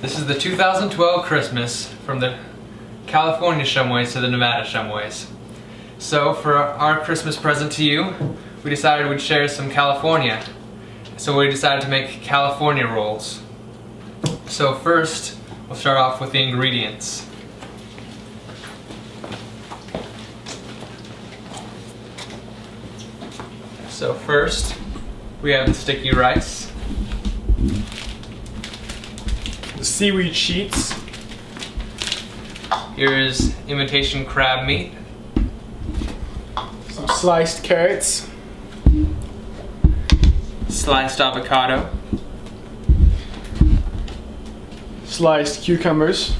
This is the 2012 Christmas from the California Shumways to the Nevada Shumways. So for our Christmas present to you, we decided we'd share some California. So we decided to make California rolls. So first, we'll start off with the ingredients. So first, we have the sticky rice, the seaweed sheets, here's imitation crab meat, some sliced carrots, sliced avocado, sliced cucumbers,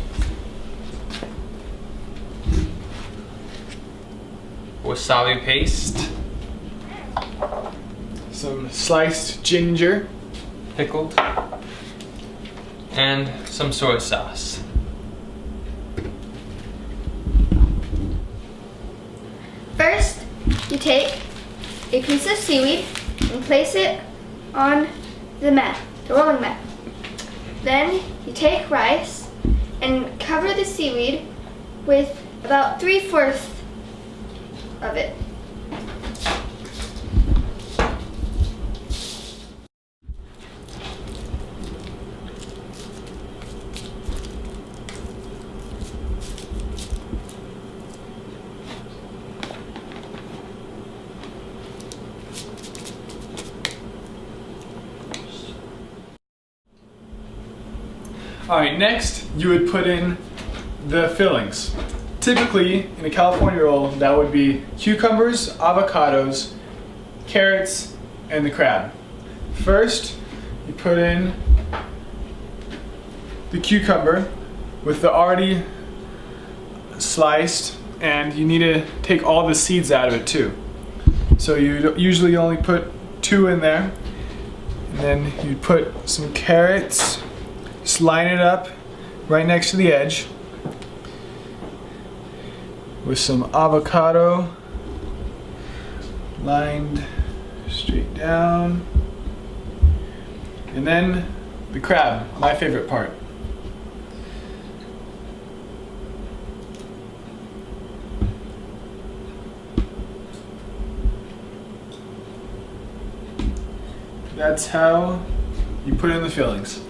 wasabi paste, some sliced ginger, pickled, and some soy sauce. First, you take a piece of seaweed and place it on the mat, the rolling mat. Then you take rice and cover the seaweed with about 3/4 of it. Alright, next you would put in the fillings. Typically, in a California roll, that would be cucumbers, avocados, carrots, and the crab. First, you put in the cucumber with the already sliced, and you need to take all the seeds out of it too. So you usually only put 2 in there, and then you put some carrots. Just line it up right next to the edge with some avocado lined straight down, and then the crab, my favorite part. That's how you put in the fillings.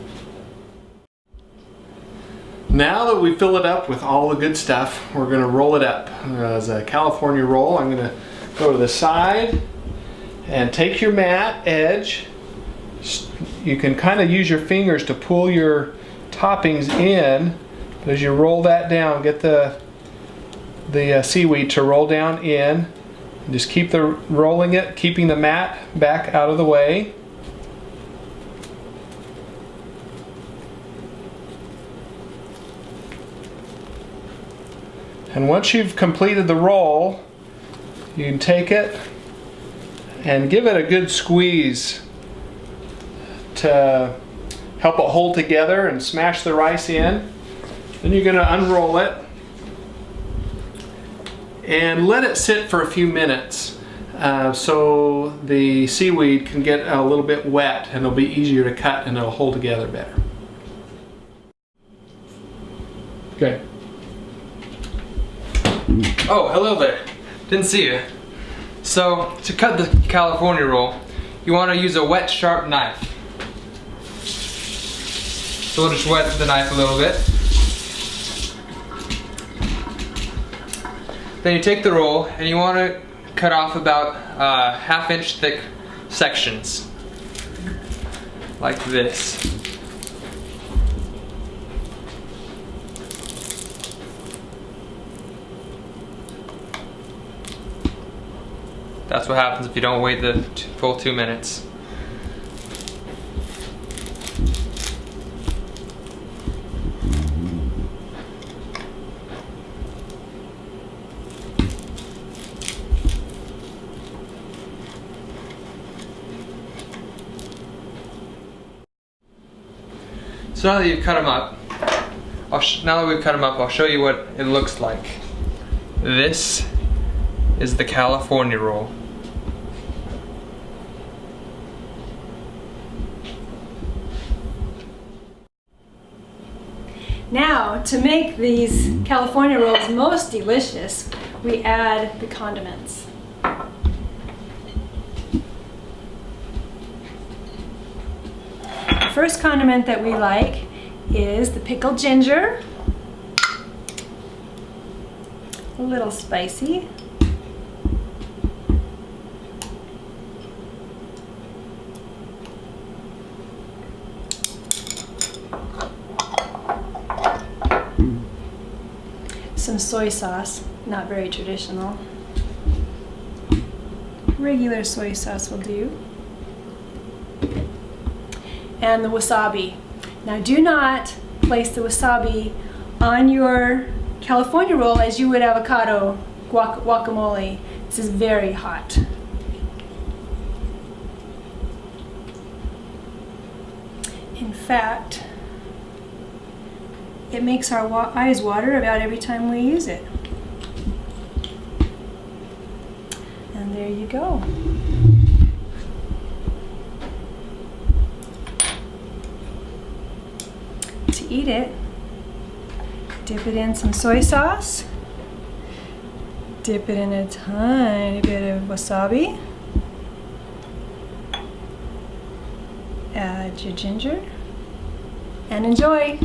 Now that we fill it up with all the good stuff, we're going to roll it up as a California roll. I'm going to go to the side and take your mat edge. You can kind of use your fingers to pull your toppings in. But as you roll that down, get the seaweed to roll down in. And just keep rolling it, keeping the mat back out of the way. And once you've completed the roll, you can take it and give it a good squeeze to help it hold together and smash the rice in. Then you're going to unroll it and let it sit for a few minutes so the seaweed can get a little bit wet and it'll be easier to cut and it'll hold together better. Okay. Oh, hello there. Didn't see you. So, to cut the California roll, you want to use a wet, sharp knife. So we'll just wet the knife a little bit. Then you take the roll and you want to cut off about 1/2 inch thick sections. Like this. That's what happens if you don't wait the full 2 minutes. So now that you've cut them up, I'll show you what it looks like. This is the California roll. Now, to make these California rolls most delicious, we add the condiments. The first condiment that we like is the pickled ginger. A little spicy. Some soy sauce, not very traditional. Regular soy sauce will do. And the wasabi. Now do not place the wasabi on your California roll as you would avocado guacamole. This is very hot. In fact, it makes our eyes water about every time we use it. And there you go. To eat it, dip it in some soy sauce, dip it in a tiny bit of wasabi, add your ginger, and enjoy.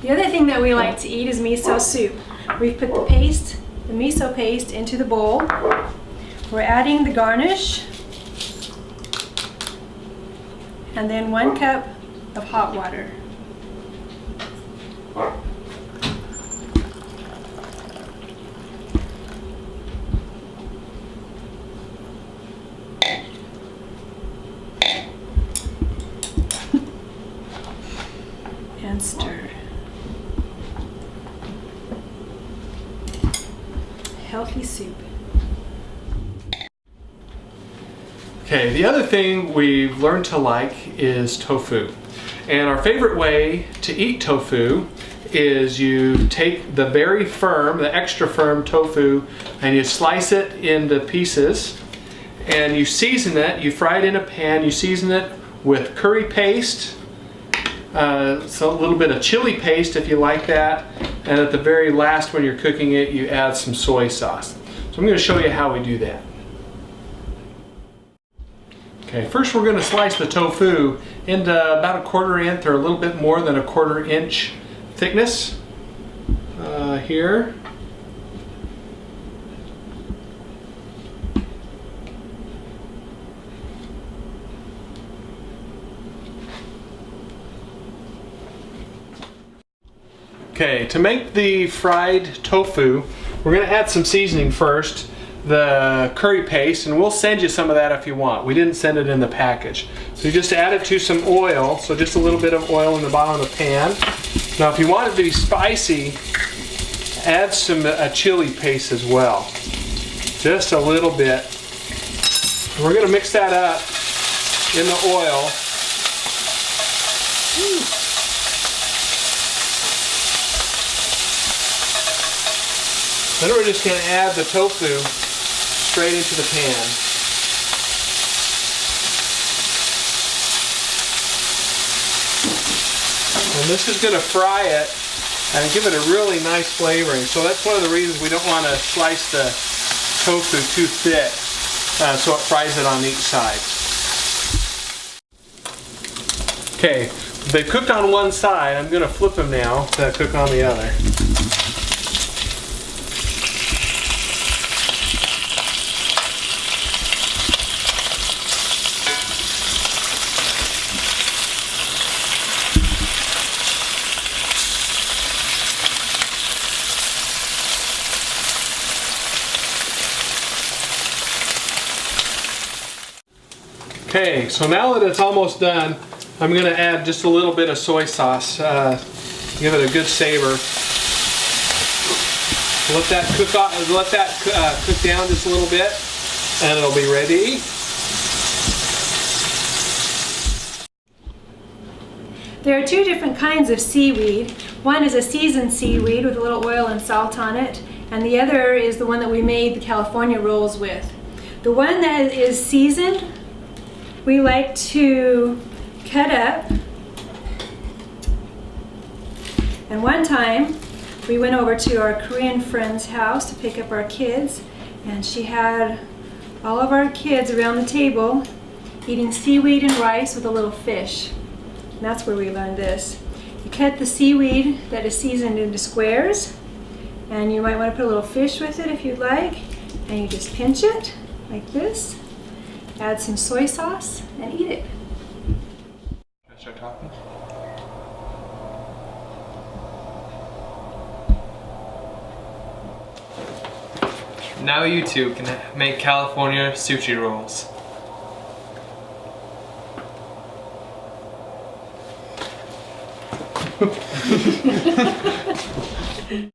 The other thing that we like to eat is miso soup. We've put the paste, the miso paste, into the bowl. We're adding the garnish, and then 1 cup of hot water. And stir. Healthy soup. Okay, the other thing we've learned to like is tofu. And our favorite way to eat tofu is you take the very firm, the extra firm tofu, and you slice it into pieces, and you season it, you fry it in a pan, you season it with curry paste, so a little bit of chili paste if you like that, and at the very last when you're cooking it, you add some soy sauce. So I'm going to show you how we do that. Okay, first we're going to slice the tofu into about a 1/4 inch or a little bit more than a 1/4 inch thickness here. Okay, to make the fried tofu, we're going to add some seasoning first, the curry paste, and we'll send you some of that if you want. We didn't send it in the package. So you just add it to some oil, so just a little bit of oil in the bottom of the pan. Now if you want it to be spicy, add some chili paste as well. Just a little bit. And we're going to mix that up in the oil. Then we're just going to add the tofu straight into the pan. And this is going to fry it and give it a really nice flavoring. So that's one of the reasons we don't want to slice the tofu too thick, so it fries it on each side. Okay, they've cooked on one side. I'm going to flip them now to cook on the other. Okay, so now that it's almost done, I'm going to add just a little bit of soy sauce. Give it a good savor. Let that cook down just a little bit, and it'll be ready. There are 2 different kinds of seaweed. One is a seasoned seaweed with a little oil and salt on it, and the other is the one that we made the California rolls with. The one that is seasoned, we like to cut up And one time, we went over to our Korean friend's house to pick up our kids, and she had all of our kids around the table eating seaweed and rice with a little fish. And that's where we learned this. You cut the seaweed that is seasoned into squares, and you might want to put a little fish with it if you'd like, and you just pinch it like this, add some soy sauce, and eat it. Should I start talking? Now you two can make California sushi rolls.